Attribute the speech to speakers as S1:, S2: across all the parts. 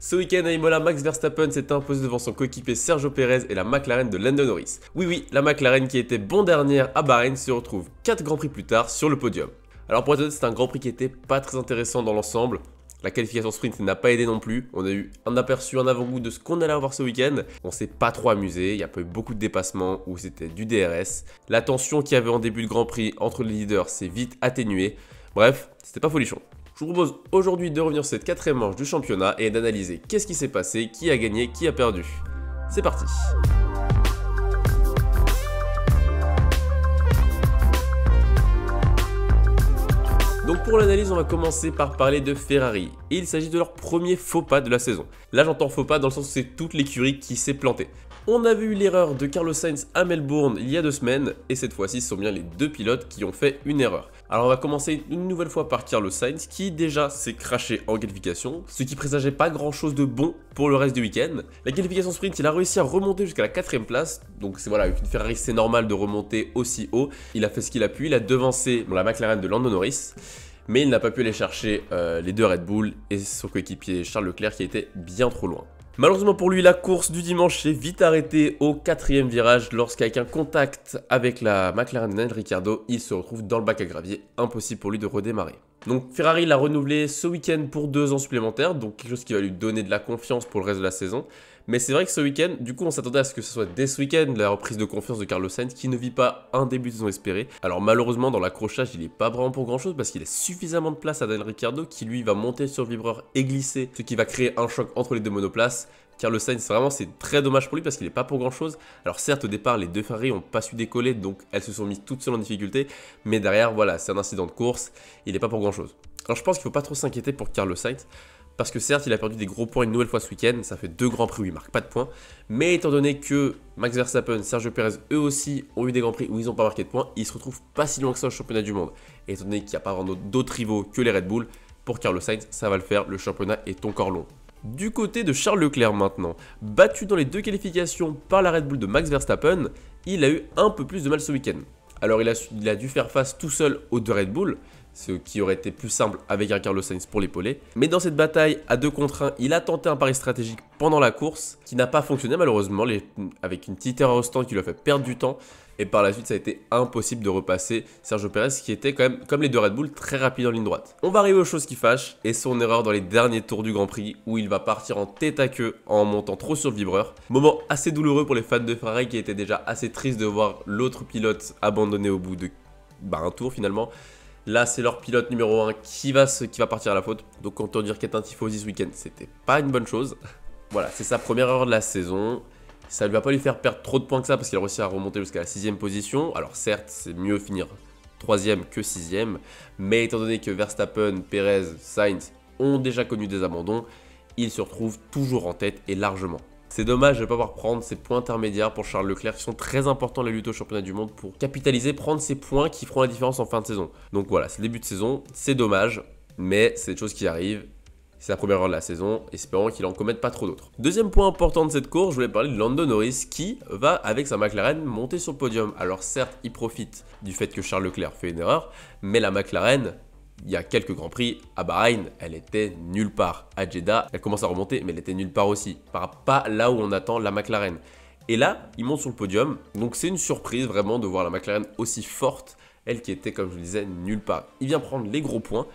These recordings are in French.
S1: Ce week-end à Imola, Max Verstappen s'est imposé devant son coéquipier Sergio Pérez et la McLaren de Lando Norris. Oui, la McLaren qui était bon dernière à Bahreïn se retrouve 4 grands prix plus tard sur le podium. Alors pour être honnête, c'est un grand prix qui était pas très intéressant dans l'ensemble. La qualification sprint n'a pas aidé non plus. On a eu un aperçu, un avant-goût de ce qu'on allait avoir ce week-end. On s'est pas trop amusé, il n'y a pas eu beaucoup de dépassements où c'était du DRS. La tension qu'il y avait en début de Grand Prix entre les leaders s'est vite atténuée. Bref, c'était pas folichon. Je vous propose aujourd'hui de revenir sur cette 4ème manche du championnat et d'analyser qu'est-ce qui s'est passé, qui a gagné, qui a perdu. C'est parti. Donc pour l'analyse, on va commencer par parler de Ferrari. Et il s'agit de leur premier faux pas de la saison. Là j'entends faux pas dans le sens où c'est toute l'écurie qui s'est plantée. On avait eu l'erreur de Carlos Sainz à Melbourne il y a 2 semaines, et cette fois-ci ce sont bien les 2 pilotes qui ont fait une erreur. Alors on va commencer une nouvelle fois par Carlos Sainz qui déjà s'est crashé en qualification, ce qui présageait pas grand chose de bon pour le reste du week-end. La qualification sprint, il a réussi à remonter jusqu'à la 4ème place, donc c'est voilà, avec une Ferrari c'est normal de remonter aussi haut. Il a fait ce qu'il a pu, il a devancé la McLaren de Lando Norris, mais il n'a pas pu aller chercher les 2 Red Bull et son coéquipier Charles Leclerc qui était bien trop loin. Malheureusement pour lui, la course du dimanche s'est vite arrêtée au 4ème virage lorsqu'avec un contact avec la McLaren de Daniel Ricciardo, il se retrouve dans le bac à gravier, impossible pour lui de redémarrer. Donc Ferrari l'a renouvelé ce week-end pour 2 ans supplémentaires, donc quelque chose qui va lui donner de la confiance pour le reste de la saison. Mais c'est vrai que ce week-end, du coup on s'attendait à ce que ce soit dès ce week-end la reprise de confiance de Carlos Sainz qui ne vit pas un début de saison espéré. Alors malheureusement dans l'accrochage il n'est pas vraiment pour grand chose parce qu'il laisse suffisamment de place à Daniel Ricciardo qui lui va monter sur le vibreur et glisser, ce qui va créer un choc entre les 2 monoplaces. Carlos Sainz vraiment c'est très dommage pour lui parce qu'il n'est pas pour grand chose. Alors certes au départ les 2 Ferrari n'ont pas su décoller donc elles se sont mises toutes seules en difficulté. Mais derrière voilà c'est un incident de course, il n'est pas pour grand chose. Alors je pense qu'il ne faut pas trop s'inquiéter pour Carlos Sainz. Parce que certes, il a perdu des gros points une nouvelle fois ce week-end, ça fait 2 grands prix où il marque pas de points. Mais étant donné que Max Verstappen, Sergio Pérez, eux aussi ont eu des grands prix où ils n'ont pas marqué de points, ils se retrouvent pas si loin que ça au championnat du monde. Et étant donné qu'il n'y a pas vraiment d'autres rivaux que les Red Bull, pour Carlos Sainz, ça va le faire, le championnat est encore long. Du côté de Charles Leclerc maintenant, battu dans les 2 qualifications par la Red Bull de Max Verstappen, il a eu un peu plus de mal ce week-end. Alors il a dû faire face tout seul aux 2 Red Bull, ce qui aurait été plus simple avec un Carlos Sainz pour l'épauler. Mais dans cette bataille à 2 contre 1, il a tenté un pari stratégique pendant la course, qui n'a pas fonctionné malheureusement, avec une petite erreur au stand qui lui a fait perdre du temps. Et par la suite, ça a été impossible de repasser Sergio Pérez, qui était quand même, comme les 2 Red Bull, très rapide en ligne droite. On va arriver aux choses qui fâchent, et son erreur dans les derniers tours du Grand Prix, où il va partir en tête à queue en montant trop sur le vibreur. Moment assez douloureux pour les fans de Ferrari, qui étaient déjà assez tristes de voir l'autre pilote abandonner au bout de un tour finalement. Là, c'est leur pilote numéro 1 qui va partir à la faute. Donc, autant dire qu'être un tifosi ce week-end, c'était pas une bonne chose. Voilà, c'est sa première erreur de la saison. Ça ne va pas lui faire perdre trop de points que ça parce qu'il a réussi à remonter jusqu'à la 6ème position. Alors, certes, c'est mieux finir 3ème que 6ème. Mais étant donné que Verstappen, Perez, Sainz ont déjà connu des abandons, il se retrouve toujours en tête et largement. C'est dommage de ne pas pouvoir prendre ces points intermédiaires pour Charles Leclerc qui sont très importants dans la lutte au championnat du monde pour capitaliser, prendre ces points qui feront la différence en fin de saison. Donc voilà, c'est le début de saison, c'est dommage, mais c'est des choses qui arrivent. C'est la première heure de la saison, espérons qu'il en commette pas trop d'autres. Deuxième point important de cette course, je voulais parler de Lando Norris qui va avec sa McLaren monter sur le podium. Alors certes, il profite du fait que Charles Leclerc fait une erreur, mais la McLaren, il y a quelques grands prix, à Bahreïn, elle était nulle part. À Jeddah, elle commence à remonter, mais elle était nulle part aussi. Pas là où on attend la McLaren. Et là, il monte sur le podium, donc c'est une surprise vraiment de voir la McLaren aussi forte, elle qui était, comme je le disais, nulle part. Il vient prendre les gros points,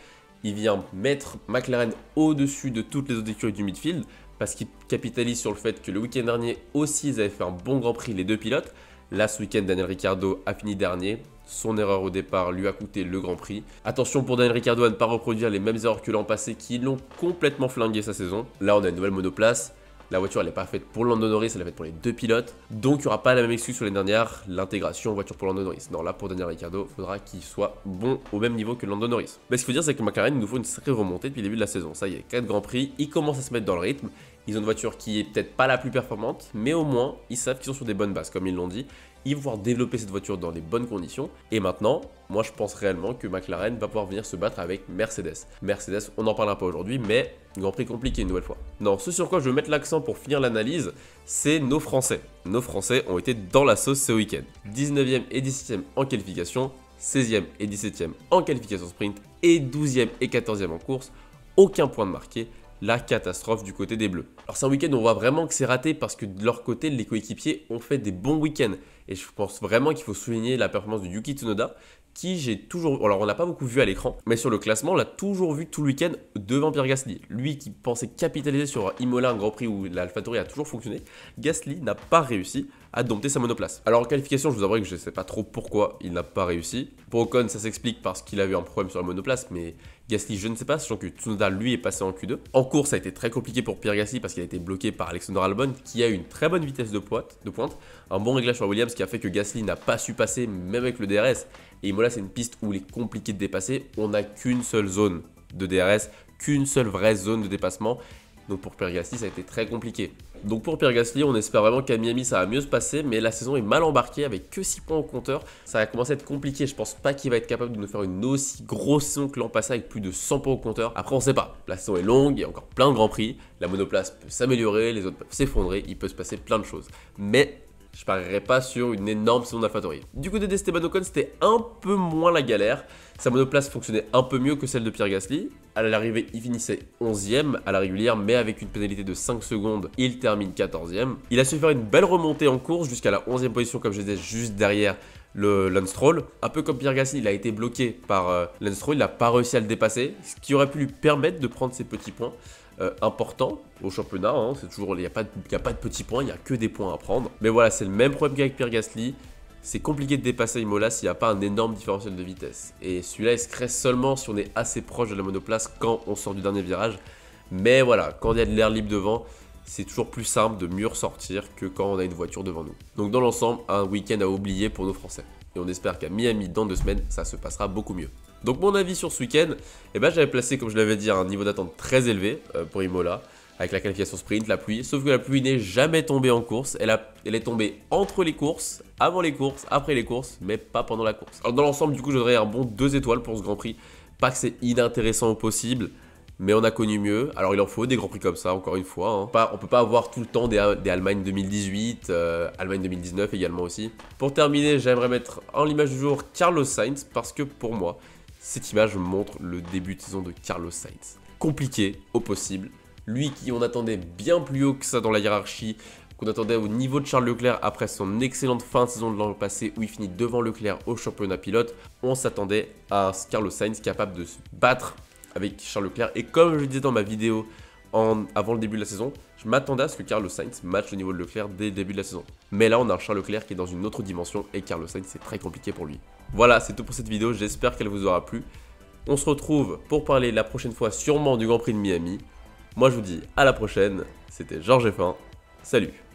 S1: il vient mettre McLaren au-dessus de toutes les autres écuries du midfield, parce qu'il capitalise sur le fait que le week-end dernier aussi, ils avaient fait un bon grand prix, les 2 pilotes. Là, ce week-end, Daniel Ricciardo a fini dernier. Son erreur au départ lui a coûté le Grand Prix. Attention pour Daniel Ricciardo à ne pas reproduire les mêmes erreurs que l'an passé qui l'ont complètement flingué sa saison. Là, on a une nouvelle monoplace. La voiture, elle n'est pas faite pour Lando Norris, elle est faite pour les 2 pilotes. Donc, il n'y aura pas la même excuse sur les dernières, l'intégration voiture pour Lando Norris. Non, là, pour Daniel Ricciardo, il faudra qu'il soit bon au même niveau que Lando Norris. Mais ce qu'il faut dire, c'est que McLaren, il nous faut une sacrée remontée depuis le début de la saison. Ça y est, 4 Grands Prix, ils commencent à se mettre dans le rythme. Ils ont une voiture qui est peut-être pas la plus performante, mais au moins, ils savent qu'ils sont sur des bonnes bases, comme ils l'ont dit. Ils vont pouvoir développer cette voiture dans les bonnes conditions. Et maintenant, moi je pense réellement que McLaren va pouvoir venir se battre avec Mercedes. Mercedes, on n'en parlera pas aujourd'hui, mais Grand Prix compliqué une nouvelle fois. Non, ce sur quoi je veux mettre l'accent pour finir l'analyse, c'est nos Français. Nos Français ont été dans la sauce ce week-end. 19e et 17e en qualification, 16e et 17e en qualification sprint, et 12e et 14e en course. Aucun point de marqué. la catastrophe du côté des Bleus. Alors c'est un week-end où on voit vraiment que c'est raté parce que de leur côté, les coéquipiers ont fait des bons week-ends. Et je pense vraiment qu'il faut souligner la performance de Yuki Tsunoda, qui j'ai toujours... Alors on l'a pas beaucoup vu à l'écran, mais sur le classement, on l'a toujours vu tout le week-end devant Pierre Gasly. Lui qui pensait capitaliser sur Imola, un Grand Prix où l'AlphaTauri a toujours fonctionné, Gasly n'a pas réussi à dompter sa monoplace. Alors en qualification, je vous avouerai que je ne sais pas trop pourquoi il n'a pas réussi. Pour Ocon, ça s'explique parce qu'il a eu un problème sur la monoplace, mais Gasly, je ne sais pas, sachant que Tsunoda, lui, est passé en Q2. En course, ça a été très compliqué pour Pierre Gasly parce qu'il a été bloqué par Alexander Albon, qui a eu une très bonne vitesse de pointe, un bon réglage sur Williams qui a fait que Gasly n'a pas su passer, même avec le DRS. Et Imola, c'est une piste où il est compliqué de dépasser. On n'a qu'une seule zone de DRS, qu'une seule vraie zone de dépassement. Donc pour Pierre Gasly, ça a été très compliqué. Donc pour Pierre Gasly, on espère vraiment qu'à Miami, ça va mieux se passer. Mais la saison est mal embarquée avec que 6 points au compteur. Ça va commencer à être compliqué. Je pense pas qu'il va être capable de nous faire une aussi grosse saison que l'an passé avec plus de 100 points au compteur. Après, on sait pas. La saison est longue, il y a encore plein de grands prix. La monoplace peut s'améliorer, les autres peuvent s'effondrer. Il peut se passer plein de choses. Mais je parierais pas sur une énorme saison d'AlphaTauri. Du côté d'Esteban Ocon, c'était un peu moins la galère. Sa monoplace fonctionnait un peu mieux que celle de Pierre Gasly. À l'arrivée, il finissait 11e à la régulière, mais avec une pénalité de 5 secondes, il termine 14e. Il a su faire une belle remontée en course jusqu'à la 11e position, comme je disais, juste derrière le Lance Stroll. Un peu comme Pierre Gasly, il a été bloqué par Lance Stroll, il n'a pas réussi à le dépasser, ce qui aurait pu lui permettre de prendre ses petits points. Important au championnat, hein, c'est toujours, il n'y a pas de petits points, il n'y a que des points à prendre. Mais voilà, c'est le même problème qu'avec Pierre Gasly. C'est compliqué de dépasser Imola s'il n'y a pas un énorme différentiel de vitesse. Et celui-là, il se crée seulement si on est assez proche de la monoplace quand on sort du dernier virage. Mais voilà, quand il y a de l'air libre devant, c'est toujours plus simple de mieux ressortir que quand on a une voiture devant nous. Donc dans l'ensemble, un week-end à oublier pour nos Français. Et on espère qu'à Miami, dans 2 semaines, ça se passera beaucoup mieux. Donc mon avis sur ce week-end, j'avais placé, comme je l'avais dit, un niveau d'attente très élevé pour Imola, avec la qualification sprint, la pluie, sauf que la pluie n'est jamais tombée en course, elle est tombée entre les courses, avant les courses, après les courses, mais pas pendant la course. Alors dans l'ensemble, du coup, je donnerais un bon 2 étoiles pour ce Grand Prix, pas que c'est inintéressant au possible, mais on a connu mieux. Alors il en faut des Grands Prix comme ça, encore une fois, hein. On peut pas avoir tout le temps des Allemagne 2018, Allemagne 2019 également aussi. Pour terminer, j'aimerais mettre en l'image du jour Carlos Sainz, parce que pour moi, cette image montre le début de saison de Carlos Sainz. Compliqué au possible. Lui qui on attendait bien plus haut que ça dans la hiérarchie, qu'on attendait au niveau de Charles Leclerc après son excellente fin de saison de l'an passé où il finit devant Leclerc au championnat pilote, on s'attendait à un Carlos Sainz capable de se battre avec Charles Leclerc. Et comme je le disais dans ma vidéo avant le début de la saison, je m'attendais à ce que Carlos Sainz matche le niveau de Leclerc dès le début de la saison. Mais là, on a un Charles Leclerc qui est dans une autre dimension et Carlos Sainz, c'est très compliqué pour lui. Voilà, c'est tout pour cette vidéo, j'espère qu'elle vous aura plu. On se retrouve pour parler la prochaine fois sûrement du Grand Prix de Miami. Moi, je vous dis à la prochaine, c'était Georges F1, salut!